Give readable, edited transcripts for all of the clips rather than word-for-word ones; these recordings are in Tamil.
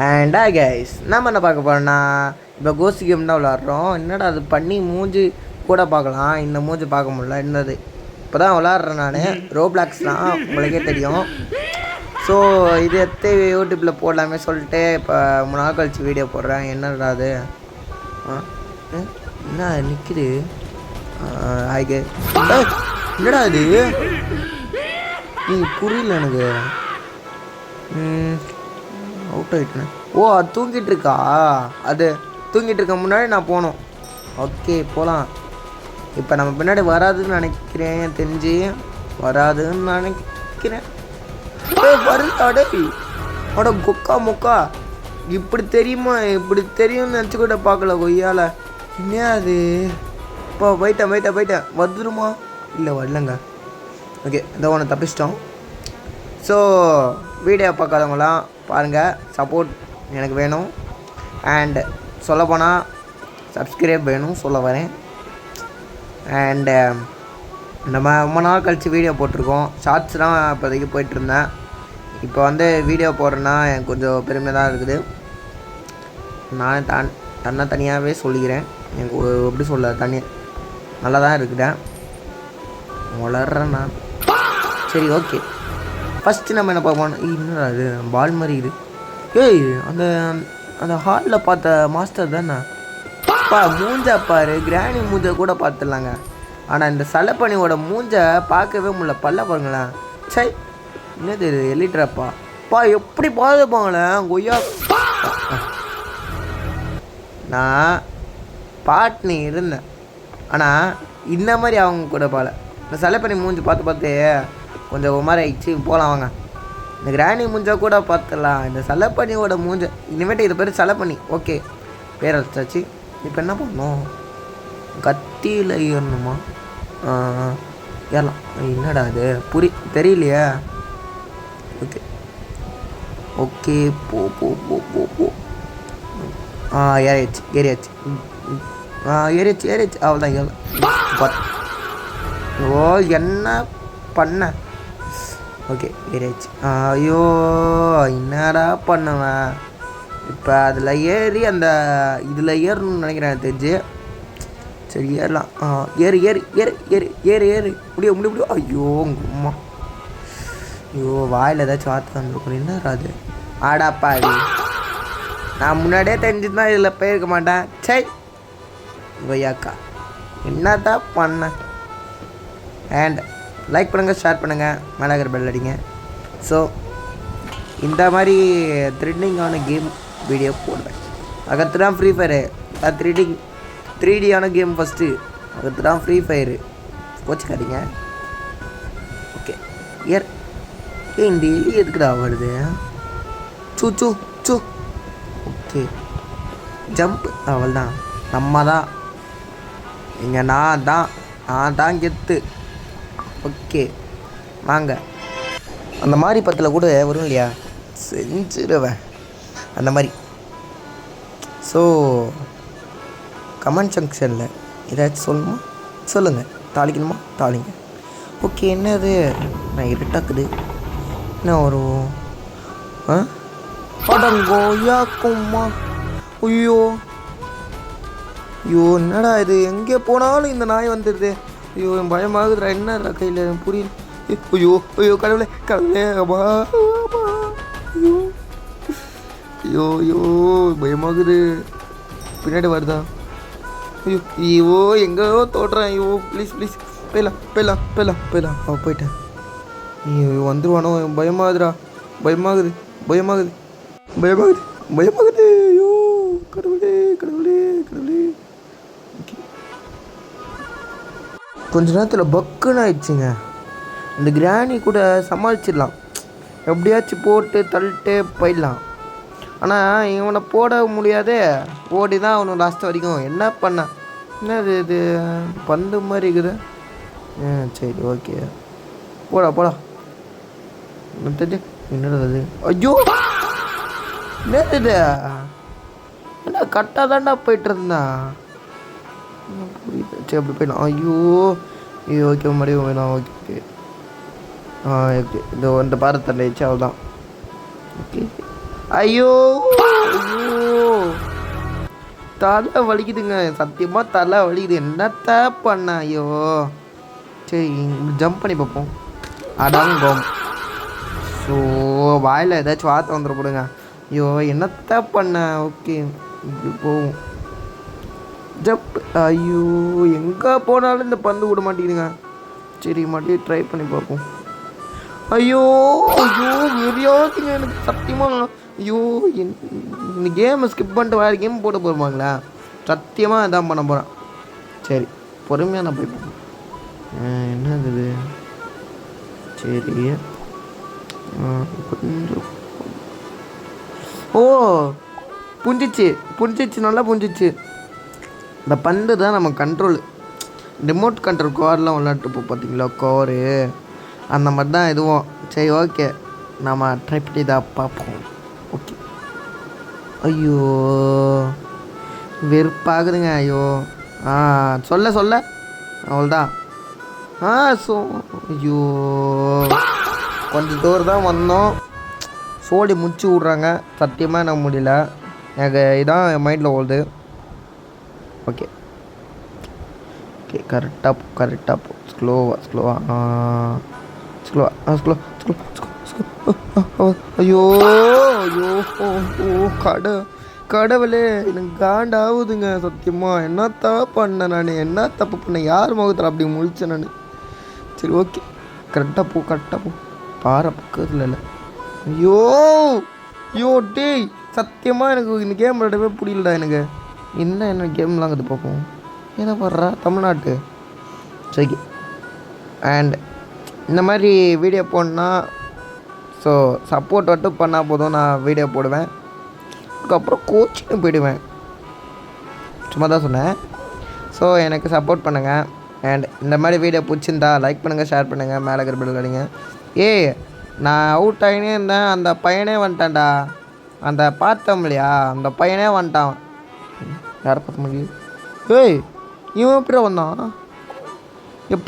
அண்ட் கைஸ் நம்ம என்ன பார்க்க போகிறோம்னா இப்போ கோஸ்ட் கேம் தான் விளாட்றோம். என்னடா அது பண்ணி மூஞ்சி கூட பார்க்கலாம், இந்த மூஞ்சி பார்க்க முடியல. என்னது இப்போ தான் விளாட்றேன் நான். ரோப்ளாக்ஸ் தான் உங்களுக்கே தெரியும். ஸோ இது எடுத்து யூடியூப்பில் போடலாமே சொல்லிட்டு இப்போ 3 நாள் கழிச்சு வீடியோ போடுறேன். என்னடா அது என்ன நிற்கிது? ஆய்க்கு என்னடா இது புரியல எனக்கு. அவுட் ஆகிட்டேன். ஓ அது தூங்கிட்டு இருக்கா? அது தூங்கிட்டு இருக்க முன்னாடி நான் போகணும். ஓகே போகலாம். இப்போ நம்ம பின்னாடி வராதுன்னு நினைக்கிறேன், தெரிஞ்சு வராதுன்னு நினைக்கிறேன். வருதாடே அட கொக்கா மொக்கா, இப்படி தெரியுமா? இப்படி தெரியும்னு நினச்சி கூட பார்க்கல கொய்யால. என்ன அது? இப்போ போயிட்டேன் வந்துடுமா? இல்லை வரலங்க. ஓகே இந்த ஒன்று தப்பிச்சிட்டோம். ஸோ வீடியோ பார்க்காதவங்களாம் பாருங்கள், சப்போர்ட் எனக்கு வேணும். அண்டு சொல்லப்போனால் சப்ஸ்கிரைப் வேணும் சொல்ல வரேன். அண்டு நம்ம ரொம்ப நாள் கழித்து வீடியோ போட்டிருக்கோம். ஷார்ட்ஸ் தான் இப்போதைக்கு போயிட்டுருந்தேன். இப்போ வந்து வீடியோ போடுறேன்னா எனக்கு கொஞ்சம் பெருமை தான் இருக்குது. நான் தன்னை தனியாகவே சொல்லிக்கிறேன். எனக்கு எப்படி சொல்ல, தனி நல்லா தான் இருக்குதேன் வளர்றேன் நான். சரி ஓகே, ஃபஸ்ட்டு நம்ம என்ன பார்ப்போம். என்னடா அது பால் மாதிரி இது? ஏய் அந்த அந்த ஹாலில் பார்த்த மாஸ்டர் தானே? மூஞ்சா பாரு, கிராணி மூஞ்சை கூட பார்த்துடலாங்க. ஆனால் இந்த சலப்பணியோட மூஞ்சை பார்க்கவே முடியல. பல்ல பாருங்களேன். சை என்னது இது? எலிட்ராப்பா எப்படி பார்த்துப்பாங்களேன் கொய்யா. நான் பாட்னி இருந்தேன், ஆனால் இந்த மாதிரி அவங்க கூட பால. இந்த சலப்பணி மூஞ்சி பார்த்து கொஞ்சம் ஒரு மாதிரி ஆயிடுச்சு. போகலாம் வாங்க. இந்த கிராணி மூஞ்சா கூட பார்த்துடலாம். இந்த சலப்பணியோட மூஞ்சை இனிமேட்டு இதை பேர் சலப்பணி. ஓகே பேர் வச்சாச்சு. இப்போ என்ன பண்ணணும்? கத்தியில் ஏறணுமா? ஏறலாம். என்னடா அது தெரியலையே. ஓகே ஓகே போ போ போ போ போ ஏறியாச்சு அவ்வளோதான். ஏறலாம். ஓ என்ன பண்ண? ஓகே ஏறியாச்சு. ஐயோ என்னடா பண்ணுவேன் இப்போ? அதில் ஏறி அந்த இதில் ஏறணும்னு நினைக்கிறேன் எனக்கு தெரிஞ்சு. சரி ஏறலாம். ஏறு முடியும். ஐயோ அம்மா, ஐயோ வாயில் ஏதாச்சும் வார்த்தை வந்துருக்கணும். என்ன அது? ஆடாப்பா அது நான் முன்னாடியே தெரிஞ்சுன்னா இதில் போயிருக்க மாட்டேன். சை கொய்யாக்கா என்னதான் பண்ணேன். அண்ட் லைக் பண்ணுங்கள், ஷேர் பண்ணுங்கள், மேலே இருக்கிற பெல் அடிங்க. ஸோ இந்த மாதிரி த்ரில்லிங்கான கேம் வீடியோ போடுவேன். அதுக்கு தான் ஃப்ரீ ஃபயரு. 3Dயான கேம் ஃபஸ்ட்டு, அதுக்கு தான் ஃப்ரீ ஃபயரு. கோச்சிக்காதீங்க. ஓகே இந்த எலி எதுக்குடா வருது? சூ ஓகே ஜம்ப். அவள் தான் நம்ம தான் இங்கே. நான் தான் கெத்து. ஓகே வாங்க. அந்த மாதிரி பத்தில் கூட வரும் இல்லையா, செஞ்சிடுவேன் அந்த மாதிரி. ஸோ கமெண்ட் செக்ஷனில் ஏதாச்சும் சொல்லணுமா சொல்லுங்கள், தாளிக்கணுமா தாளிங்க. ஓகே என்னது நான் இருட்டாக்குது என்ன வரும்? அடங்கோயாக்கும்மா. ஐயோ என்னடா இது? எங்கே போனாலும் இந்த நாய் வந்துடுது. ஐயோ என் பயமாகுதுடா. என்னடா கையில் புரியல. ஐயோ கடவுளே அம்மா. ஐயோ பயமாகுது. பின்னாடி வருதா? ஐயோ எங்கேயோ தோடுறேன். ஐயோ ப்ளீஸ் போயிடலாம். போயிட்டேன். ஐயோ வந்துடுவானோ? பயமாகுதுடா. பயமாகுது. ஐயோ கடவுளே. கொஞ்ச நேரத்தில் பக்குன்னு ஆயிடுச்சுங்க. இந்த கிராணி கூட சமாளிச்சிடலாம், எப்படியாச்சும் போட்டு தள்ளிட்டு போயிடலாம். ஆனால் இவனை போட முடியாதே. ஓடி தான் அவனு லாஸ்ட் வரைக்கும். என்ன பண்ண? என்னது இது பந்து மாதிரி இருக்குது? சரி ஓகே போடா. என்னது அது? ஐயோ என்னது இது? என்ன கரெக்டாக தான்டா போயிட்டு இருந்தா? புரியுது. சரி அப்படி போயிடலாம். ஐயோ ஓகே மறுபடியும் வேணாம். ஓகே இந்த பாரத் தண்டைச்சு அவ்வளோதான். ஓகே ஐயோ ஐயோ தலை வலிக்குதுங்க, சத்தியமாக தலை வலிக்குது. என்னத்த பண்ண? ஐயோ சரி ஜம்ப் பண்ணி பார்ப்போம். அடங்கும். ஸோ வாயில் ஏதாச்சும் வார்த்தை வந்துட போடுங்க. ஐயோ என்னத்த பண்ண? ஓகே இப்படி போகும். ஜம்ப். ஐயோ எங்கே போனாலும் இந்த பந்து விட மாட்டேங்குதுங்க. சரி மறுபடியும் ட்ரை பண்ணி பார்ப்போம். ஐயோ ஐயோ வெறியாச்சுங்க எனக்கு சத்தியமாக. ஐயோ இந்த கேமை ஸ்கிப் பண்ணிட்டு வேறு கேம் போட்டு போடுவாங்களா? சத்தியமாக இதான் பண்ண போகிறேன். சரி பொறுமையாக நான் போய் பார்ப்போம். என்னது இது? சரி கொஞ்சம் ஓ புஞ்சிச்சு நல்லா புஞ்சிச்சு. இந்த பந்து தான் நம்ம கண்ட்ரோல், ரிமோட் கண்ட்ரோல் கார்லாம் விளாட்டுப்போம் பார்த்தீங்களா, காரு அந்த மாதிரி தான் இதுவும். சரி ஓகே நம்ம ட்ரை பண்ணி தான் பார்ப்போம். ஓகே. ஐயோ வெறுப்பாகுதுங்க. ஐயோ சொல்ல அவ்வளோதான். ஸோ ஐயோ கொஞ்சம் தூரம் தான் வந்தோம். சோடி முடிச்சு விட்றாங்க. சத்தியமாக எனக்கு முடியல. எனக்கு இதான் என் மைண்டில் ஓடுது. ஓகே கரெக்டாக போ ஸ்லோவா ஐயோ கடவுளே எனக்கு காண்டாகுதுங்க சத்தியமாக. என்னத்த பண்ணேன் நான்? என்ன தப்பு பண்ணேன்? யார் முகத்தில் அப்படி முழிச்சேன் நான்? சரி ஓகே கரெக்டாக போ பாறை பக்கத்தில் இல்லை. ஐயோ டேய் சத்தியமாக எனக்கு இந்த கேம் விளையாடவே பிடிக்கலடா எனக்கு. என்ன கேம்லாம் இது பார்ப்போம். என்ன பண்ணுறா தமிழ்நாட்டு. சரி அண்ட் இந்த மாதிரி வீடியோ போடணுன்னா ஸோ சப்போர்ட் மட்டும் பண்ணால் போதும், நான் வீடியோ போடுவேன். அதுக்கப்புறம் கோச்சிங் போயிடுவேன். சும்மா தான் சொன்னேன். ஸோ எனக்கு சப்போர்ட் பண்ணுங்கள். அண்ட் இந்த மாதிரி வீடியோ பிடிச்சிருந்தா லைக் பண்ணுங்கள், ஷேர் பண்ணுங்கள், மேலே இருக்கிற பெல் அடிங்க. நான் அவுட் ஆகினே இருந்தேன். அந்த பையனே வந்துட்டான்டா. அந்த பார்த்தோம் இல்லையா, அந்த பையனே வந்துட்டான். யாரை பார்த்த முடியும்? இவன் எப்படி வந்தான்?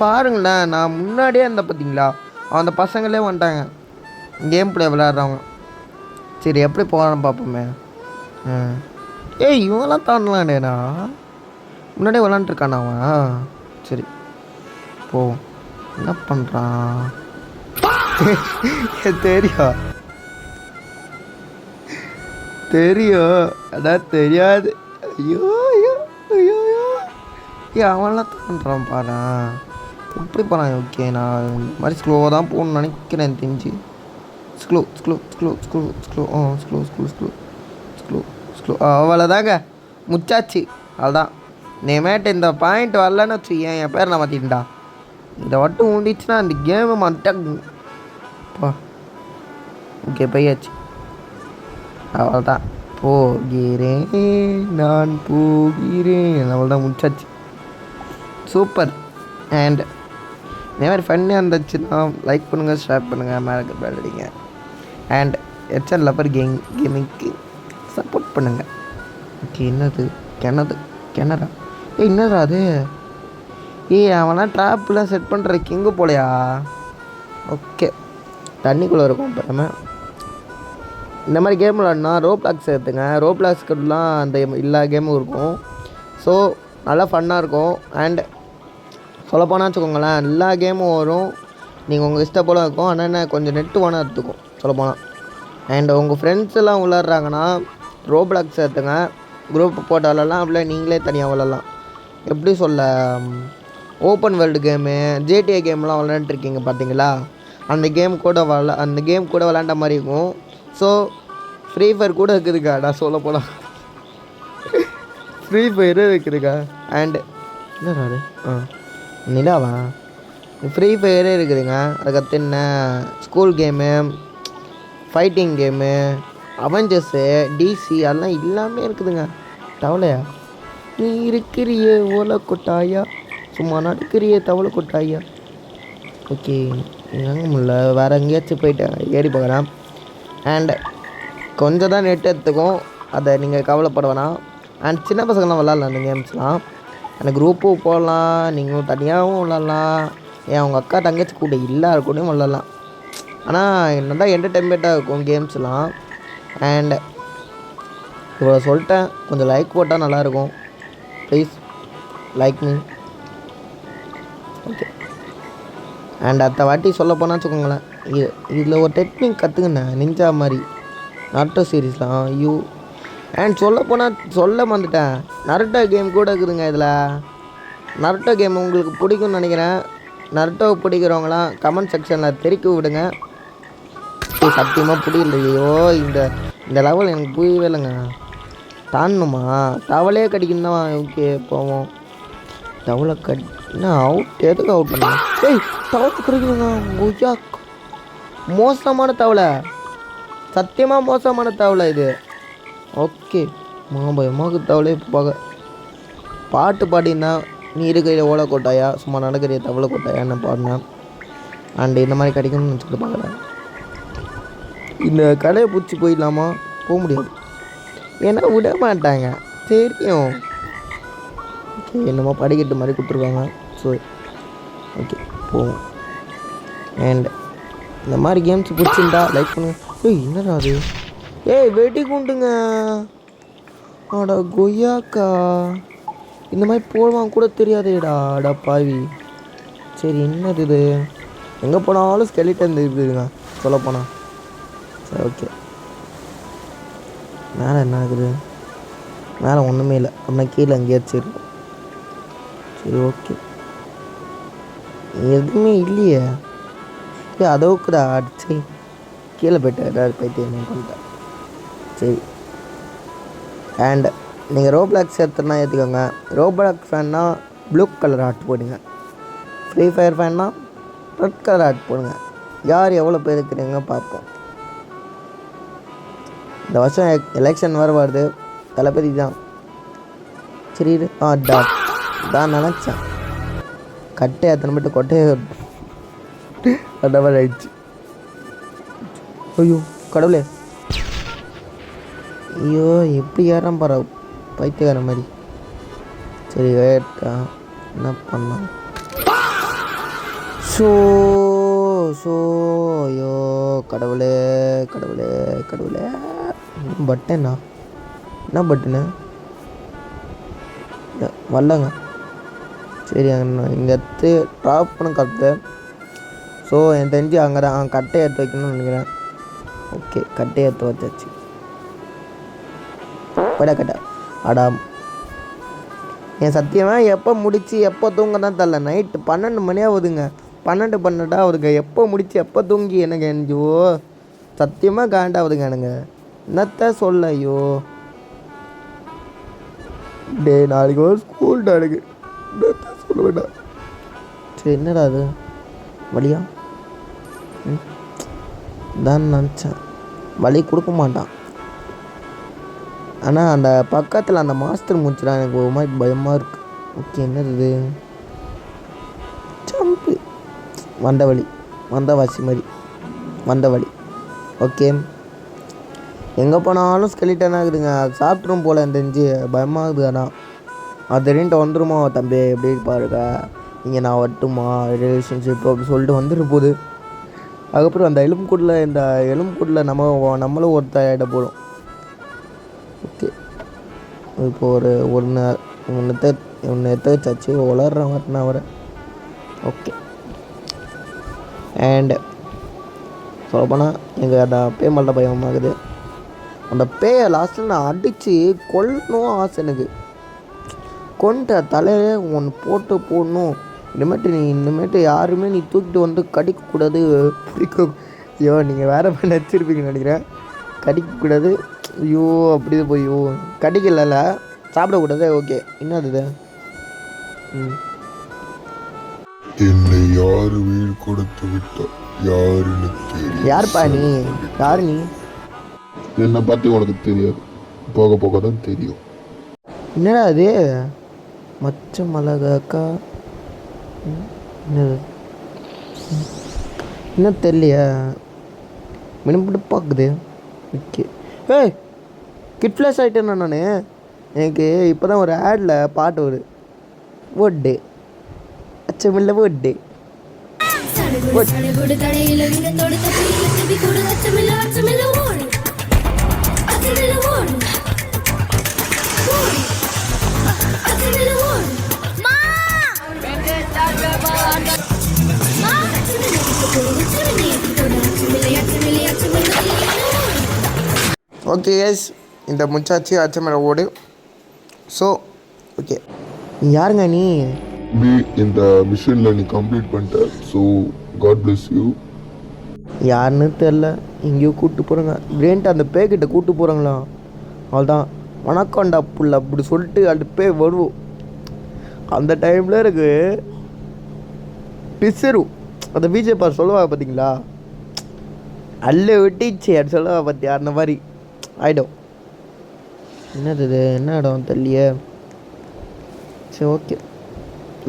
பாருங்களேன், நான் முன்னாடியே இருந்தேன் பார்த்தீங்களா, அந்த பசங்களே வந்துட்டாங்க கேம் பிளே விளையாடுறவங்க. சரி எப்படி போகலான்னு பார்ப்போமே. இவங்கெல்லாம் தாண்டலாண்டேண்ணா, முன்னாடியே விளாண்டுருக்கானா அவன்? சரி போ. என்ன பண்ணுறான் தெரியும் அதான் தெரியாது. ஐயோ அவன்லாம் தாண்டுறான் பாரு. எப்படி போகிறான்? ஓகே நான் இந்த மாதிரி ஸ்லோவாக தான் போகணுன்னு நினைக்கிறேன் தெரிஞ்சு. ஸ்லோ அவ்வளோதாங்க முச்சாச்சு. அவ்வளோதான். நேமேட்டு இந்த பாயிண்ட் வரலன்னு வச்சு என் பேர் நான் மாற்றிட்டா. இதை மட்டும் ஊண்டிச்சுன்னா இந்த கேமை மாட்டேப்பா. ஓகே பையாச்சு. அவ்வளோதான் நான் போகிறேன். அவ்வளோதான் முடிச்சாச்சு. சூப்பர். அண்ட் இந்த மாதிரி ஃபன்னாக இருந்துச்சுன்னா லைக் பண்ணுங்கள், ஷேர் பண்ணுங்கள், மேலே பெல் அடிங்க. அண்ட் HN லவர் கேமிங்க்கு சப்போர்ட் பண்ணுங்கள். ஓகே என்னது கிணறா? என்னடா அது? அவனா ட்ராப்லாம் செட் பண்ணுற கிங்கு போலையா? ஓகே தண்ணிக்குள்ளே இருக்கும். இப்போ நம்ம இந்த மாதிரி கேம் விளாட்னா ரோப்ளாக்ஸ் எடுத்துங்க. ரோப்ளாக்ஸ்லாம் அந்த எல்லா கேமும் இருக்கும். ஸோ நல்லா ஃபன்னாக இருக்கும். அண்ட் சொல்லப்போனால் வச்சுக்கோங்களேன், எல்லா கேமும் வரும். நீங்கள் உங்கள் இஷ்டம் போல் இருக்கும். ஆனால் என்ன கொஞ்சம் நெட்டு வேணால் எடுத்துக்கும் சொல்லப்போனால். அண்ட் உங்கள் ஃப்ரெண்ட்ஸ் எல்லாம் விளாட்றாங்கன்னா ரோப்ளாக்ஸ் எடுத்துங்க. குரூப் போட்டு விளாட்லாம். அப்படியே நீங்களே தனியாக விளாட்லாம். எப்படி சொல்ல, ஓப்பன் வேர்ல்டு கேமு GTA கேம்லாம் விளாண்டுருக்கீங்க பார்த்தீங்களா, அந்த கேம் கூட விளாண்ட மாதிரி இருக்கும். ஸோ ஃப்ரீ ஃபயர் கூட இருக்குதுக்கா. நான் சொல்ல போனால் ஃப்ரீ ஃபயரு இருக்குதுக்கா. அண்டு என்னடா நிலாவா? ஃப்ரீ ஃபயரே இருக்குதுங்க. அதுக்கடுத்து என்ன school game, fighting game, Avengers, DC அதெல்லாம் எல்லாமே இருக்குதுங்க. தவளையா நீ இருக்கிறிய ஓலை கொட்டாயா, சும்மா நடுக்கிறிய தவளை கொட்டாயா. ஓகே எங்கே முடியல, வேறு எங்கேயாச்சும் போயிட்டு ஏறி போகிறேன். அண்ட் கொஞ்சம் தான் நெட் எடுத்துக்கும், அதை நீங்கள் கவலைப்பட வேணாம். அண்ட் சின்ன பசங்கள்லாம் விளாட்லாம் அந்த கேம்ஸ்லாம். அந்த குரூப்பும் போடலாம், நீங்களும் தனியாகவும் விளாட்லாம். உங்கள் அக்கா தங்கச்சி கூட எல்லாரு கூடயும் விளாட்லாம். ஆனால் என்ன தான் என்டர்டெயின்மெண்ட்டாக இருக்கும் கேம்ஸ்லாம். அண்ட் இவ்வளோ சொல்லிட்டேன், கொஞ்சம் லைக் போட்டால் நல்லாயிருக்கும். Please like me. Okay. And அடுத்த வாட்டி சொல்ல போனால் வச்சுக்கோங்களேன், இதில் ஒரு டெக்னிக் கற்றுக்கினேன் நிஞ்சா மாதிரி நருட்டோ சீரீஸ்லாம். ஐயோ. அண்ட் சொல்ல வந்துட்டேன், நருட்டோ கேம் கூட இருக்குதுங்க இதில். நருட்டோ கேம் உங்களுக்கு பிடிக்கும்னு நினைக்கிறேன். நருட்டோ பிடிக்கிறவங்களாம் கமெண்ட் செக்ஷனில் தெரிவிக்க விடுங்க. சத்தியமாக புரியலையோ, இந்த லெவல் எனக்கு புரியவே இல்லைங்க. தாண்டணுமா? தவளையே கடிக்கணும் தான். ஓகே போவோம். தவளை என்ன அவுட்? எதுக்கு அவுட் பண்ண? ஏய், தவளை கிடைக்குதுங்க. ஐயா, மோசமான தவளை, சத்தியமாக மோசமான தவளை இது. ஓகே, பயமாக தவளை பாட்டு பாடினா நீ இருக்கிற ஓலை கொட்டாயா, சும்மா நடக்கிற தவளை கொட்டாயான்னு பாடினேன். அண்டு இந்த மாதிரி கிடைக்கும்னு நினச்சிக்கிட்டு பார்க்குறேன். இந்த கடையை பிடிச்சி போயிடலாமா? போக முடியாது, ஏன்னா விட மாட்டாங்க தெரியும். ஓகே, என்னமோ படிக்கட்டு மாதிரி கொடுத்துருக்காங்க. ஸோ ஓகே போவோம். அண்ட் இந்த மாதிரி கேம்ஸ் பிடிச்சிருந்தா லைக் பண்ணுங்க. ஏய், என்னடா அது? ஏய், வெடி குண்டுங்க. ஆடா கொய்யாக்கா, இந்த மாதிரி போடுவாங்க கூட தெரியாதேடா. அடா பாவி. சரி, என்னது இது? எங்கே போனாலும் ஸ்கெலிட்டன் இருக்குதுங்க சொல்லப்போனால். சரி ஓகே, மேலே என்ன ஆகுது? மேலே ஒன்றுமே இல்லை. அப்படின்னா கீழே எங்கேயாச்சும் இருக்கும். சரி ஓகே, எதுவுமே இல்லையே. அதோக்குதா அடிச்சு கீழே போய்ட்டு ஏதாவது போய்ட்டு என்ன பண்ணிட்டேன். சரி. அண்ட் நீங்கள் ரோப்ளாக்ஸ் ஏற்றுனா ஏற்றுக்கோங்க. ரோப்ளாக்ஸ் ஃபேன்னா ப்ளூ கலர் ஆர்ட் போடுங்க. ஃப்ரீ ஃபயர் ஃபேன்னா ரெட் கலர் ஆர்ட் போடுங்க. யார் எவ்வளோ பேர் இருக்கிறீங்க பார்ப்போம். இந்த வருஷம் எலெக்ஷன் வேறு வருது, தளபதி தான். சரி தான் நினச்சேன். கட்டையை அத்தனை மட்டும் கொட்டையை அந்த மாதிரி ஆயிடுச்சு. ஐயோ கடவுளே, ஐயோ எப்படி ஏறான் பாரு பைத்தியக்கார மாதிரி. சரி ஏட்டா என்ன பண்ணலாம்? ஸோ ஐயோ கடவுளே கடவுளே கடவுளே. பட்டனா? என்ன பட்டனு வரலங்க. சரி, இங்கே எடுத்து ட்ராப் பண்ண கற்று. ஸோ எனக்கு தெரிஞ்சு அங்கே தான் கட்டையை எடுத்து வைக்கணும்னு நினைக்கிறேன். ஓகே, கட்டையை எடுத்து வச்சாச்சு. கட்டை அடா, என் சத்தியமாக எப்போ முடித்து எப்போ தூங்க தான் தரல. நைட்டு 12 மணி ஆகுதுங்க. 12 ஆகுதுங்க. எப்போ முடித்து எப்போ தூங்கி எனக்கு என்ஜோ சத்தியமாக காண்டாகுதுங்க எனக்கு. என்னத்த சொல்ல? ஐயோ டே, நாளைக்கு ஒரு ஸ்கூல் எனக்கு சொல்ல வேண்டாம். சரி, என்னடா அது வழியா தான் நினச்சேன். வழி கொடுக்க மாட்டான். ஆனால் அந்த பக்கத்தில் அந்த மாஸ்டர் முடிச்சுடா எனக்கு ஒரு மாதிரி பயமாக இருக்குது. ஓகே, என்னது ஜம்பு? வந்த வழி, வந்தவாசி மாதிரி வந்த வழி. ஓகே, எங்கே போனாலும் ஸ்கெலிட்டன் ஆகுதுங்க. அது சாப்பிட்ரும் போல் எனக்கு தெரிஞ்சு பயமாகுது. ஆனால் அது தெரிஞ்சுட்டு வந்துடுமா தம்பி எப்படி பாருங்க, இங்கே நான் வரட்டுமா ரிலேஷன்ஷிப் அப்படி சொல்லிட்டு வந்துட்டு போகுது. அதுக்கப்புறம் அந்த எலும்புக்கூட்டில் நம்மளும் ஒருத்தர் இட போடும். ஓகே, இப்போ ஒன்று எடுத்து வச்சாச்சு. வளர்றேன் வரட்டுனா வர. ஓகே, அண்டு சொல்லப்போனால் எங்கள் அந்த பேய் மல்ல பயமாகுது. அந்த பேயை லாஸ்ட்டில் நான் அடித்து கொல்லணும் ஆசை எனக்கு. கொண்ட தலையிலே ஒன்று போடணும். இனிமேட்டு யாருமே நீ தூக்கிட்டு வந்து கடிக்கக்கூடாது. பிடிக்கும். ஐயோ, நீங்கள் வேறு மாதிரி நடிச்சிருப்பீங்கன்னு நினைக்கிறேன். கடிக்கக்கூடாது. ஐயோ அப்படி போய் கடிக்கல, சாப்பிடக்கூடாது. ஓகே, என்னது? என்னை யார் வீடு கொடுத்து விட்டா யாருன்னு தெரியும். யாருப்பா நீ? யாரு நீ? என்னை பற்றி உனக்கு தெரியாது, போக போக தான் தெரியும். என்னடா அது? மச்ச மிளகாக்கா என்னது? என்ன தெரியலையா? மினிப்பிட்டு பார்க்குது. ஓகே, ஏய் கிட் ஃப்ளாஷ் ஆகிட்டேன்னா நான். எனக்கு இப்போ தான் ஒரு ஆடில் பாட்டு வருது. ஓட்டே அச்சமில்லை ஓட்டே. ஓகே எஸ், இந்த முச்சாச்சு அச்சமர ஓடு. ஸோ ஓகே, யாருங்க நீ? தம்பி இந்த மிஷனில் நீ கம்ப்ளீட் பண்ணிட்ட. So God bless you. யாருன்னு தெரில, எங்கேயோ கூப்பிட்டு போகிறாங்க. பிரேன்ட்டு அந்த பேக்கிட்ட கூப்பிட்டு போகிறாங்களா? அவ்வளோதான், வணக்கம்டா புள்ள அப்படி சொல்லிட்டு அந்த பே வருவோம். அந்த டைமில் எனக்கு பிசரும். அந்த பிஜேபி சொல்லுவாங்க பார்த்தீங்களா, அல்ல விட்டிச்சு அப்படி சொல்லுவா பார்த்தியா, அந்த மாதிரி ஆகிடும். என்னது இது, என்ன இடம் தெரியலையே. சரி ஓகே,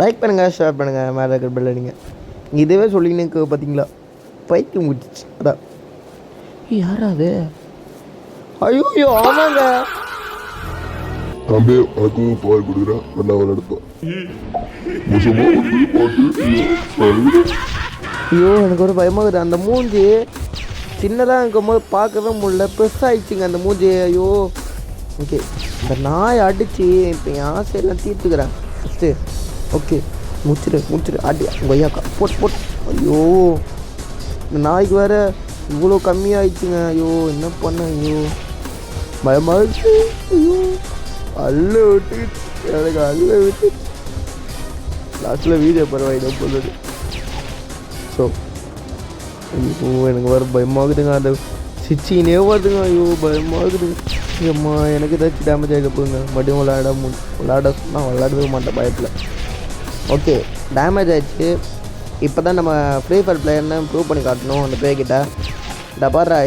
லைக் பண்ணுங்கள், ஷேர் பண்ணுங்கள், மேலே இருக்கிற பெல் அடிங்க. இதுவே சொல்லின்னு பார்த்தீங்களா, பைத்தியம் முடிச்சிச்சு. அதான் யாராவது? ஐயோ ஆமாங்க. தம்பி உனக்கு பால் கொடுக்குறேன், நல்லா விளையாடுப்போம். ஐயோ எனக்கு ஒரு பயமாகுது. அந்த மூஞ்சி சின்னதாக இருக்கும்போது பார்க்கவே முடியல, பெருசாகிடுச்சிங்க அந்த மூஞ்சி. ஐயோ ஓகே, இந்த நாயை அடித்து இப்போ என் ஆசையெல்லாம் தீர்த்துக்கிறேன் ஃபஸ்ட்டு. ஓகே முடிச்சிடு அடி கொய்யாக்கா போட். ஐயோ இந்த நாய்க்கு வேறு இவ்வளோ கம்மியாகிடுச்சுங்க. ஐயோ என்ன பண்ண, ஐயோ பயமாகிடுச்சு. ஐயோ அல்ல விட்டு எனக்கு அல்ல விட்டு லாஸ்ட்டில் வீடியோ பரவாயில்லை போகுது. ஸோ ஐயோ எனக்கு வேறு பயமாகுதுங்க. அந்த சிச்சினே வருதுங்க. ஐயோ பயமாகுது. அம்மா எனக்கு ஏதாச்சும் டேமேஜ் ஆகிட போகுங்க. மறுபடியும் விளாட சொன்னால் விளாடவே மாட்டேன் பயத்தில். ஓகே டேமேஜ் ஆகிடுச்சு. இப்போ தான் நம்ம ஃப்ரீ ஃபயர் பிளேயர்னு ப்ரூவ் பண்ணி காட்டணும் அந்த பேக்கிட்ட. இந்த பாடுறா,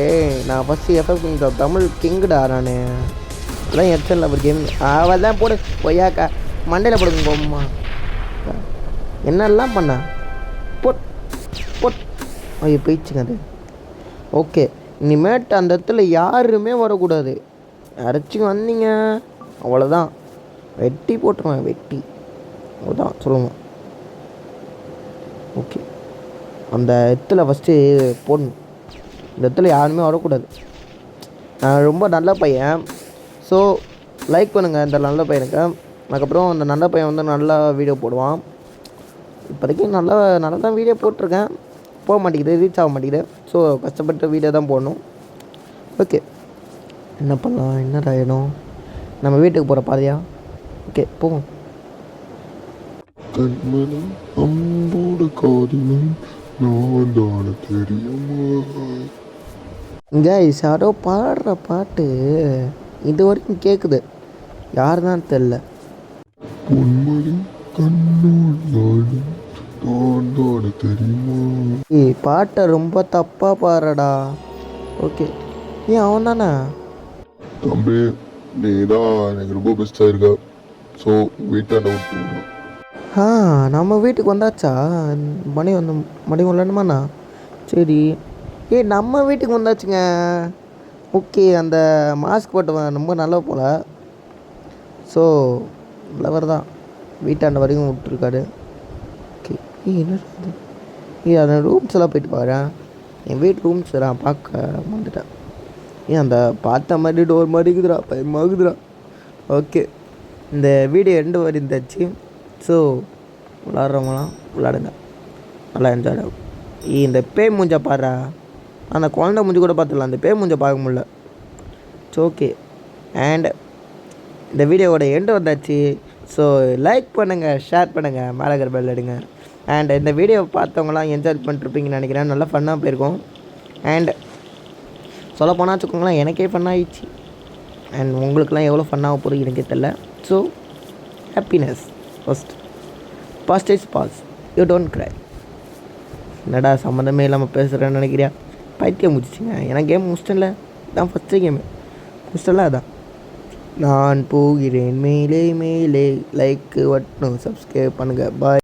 நான் ஃபஸ்ட்டு எஃப்எஃப் தமிழ் கிங்குடா. நான் அதெல்லாம் எச்சல் ஒரு கேம் அவள் தான் போடு பொய்யாக்கா மண்டையில் போடுங்க அம்மா. என்னெல்லாம் பண்ண போட் ஐயோ போயிடுச்சுங்க அது. ஓகே இனிமேட்டு அந்த இடத்துல யாருமே வரக்கூடாது. யாராச்சும் வந்தீங்க அவ்வளோதான், வெட்டி போட்டுருவேன், வெட்டி அவ்வளோதான் சொல்லுவோம். ஓகே அந்த இடத்துல ஃபஸ்ட்டு போடணும். இந்த இடத்துல யாருமே வரக்கூடாது. நான் ரொம்ப நல்ல பையன். ஸோ லைக் பண்ணுங்கள் இந்த நல்ல பையனுக்கு. அதுக்கப்புறம் அந்த நல்ல பையன் வந்து நல்லா வீடியோ போடுவான். இப்போதைக்கு நல்லா தான் வீடியோ போட்டிருக்கேன், போக மாட்டேங்குது, ரீச் ஆக மாட்டேங்குது. ஸோ கஷ்டப்பட்டு வீடியோ தான் போடணும். ஓகே என்ன பண்ணலாம், என்னடா ஆகிடும், நம்ம வீட்டுக்கு போகிற பாதையா? ஓகே போவோம். கண்மணி அம்போடு காதலும் நான் தான தெரியுமா. கைஸ் யாரோ பாடுற பாட்டு இது வரைக்கும் கேட்குது, யார் தான் தெரில. பொன்மணி கண்ணோடு நான் தான தெரியுமா. பாட்டை ரொம்ப தப்பாக பாடுறடா. ஓகே ஏன் அவன் தானே? தம்பி நீ தான் எனக்கு ரொம்ப பெஸ்ட்டாக இருக்க. ஸோ வீட்டாண்ட விட்டு நம்ம வீட்டுக்கு வந்தாச்சா? மணி வரலணுமாண்ணா? சரி நம்ம வீட்டுக்கு வந்தாச்சுங்க. ஓகே அந்த மாஸ்க் போட்டவன் ரொம்ப நல்ல போல். ஸோ நல்லவர் தான், வீட்டாண்ட வரைக்கும் விட்டுருக்காரு. ஓகே என்ன அந்த ரூம்ஸ் எல்லாம் போயிட்டு பாருறேன். என் வீட்டு ரூம்ஸ் நான் பார்க்க வந்துட்டேன். அந்த பார்த்த மாதிரி டோர் மாதிரி இருக்குதுடா, பயமாகுதுடா. ஓகே இந்த வீடியோ எண்டு வரை இருந்தாச்சு. ஸோ விளாட்றவங்களாம் விளாடுங்க, நல்லா என்ஜாய் ஆகும். இந்த பேய் மூஞ்சை பாடுறா, அந்த குழந்தை மூஞ்சி கூட பார்த்துடலாம், அந்த பேய் மூஞ்சை பார்க்க முடியல. ஸோ ஓகே அண்ட் இந்த வீடியோவோட எண்டு வந்தாச்சு. ஸோ லைக் பண்ணுங்கள், ஷேர் பண்ணுங்கள், மேலே இருக்கிற பெல் அடிங்க. அண்ட் இந்த வீடியோ பார்த்தவங்களாம் என்ஜாய் பண்ணிட்டுருப்பீங்கன்னு நினைக்கிறேன். நல்லா ஃபன்னாக போயிருக்கோம். அண்ட் சொல்ல போனால் வச்சுக்கோங்களேன், எனக்கே ஃபன்னாகிடுச்சு. அண்ட் உங்களுக்குலாம் எவ்வளோ ஃபன்னாக போகிறது எனக்கே தெரில. So happiness past is past, you don't cry. என்னடா சம்மந்தமே இல்லாமல் பேசுகிறேன்னு நினைக்கிறியா? பைத்தியம் முடிச்சிச்சிங்க. எனக்கு கேம் முடிச்சிட்டல, இதான் ஃபஸ்ட்டு கேமு முடிச்சிட்டல. அதான் நான் போகிறேன் மேலே மேலே. லைக்கு வட்டணும், சப்ஸ்கிரைப் பண்ணுங்கள், பாய்.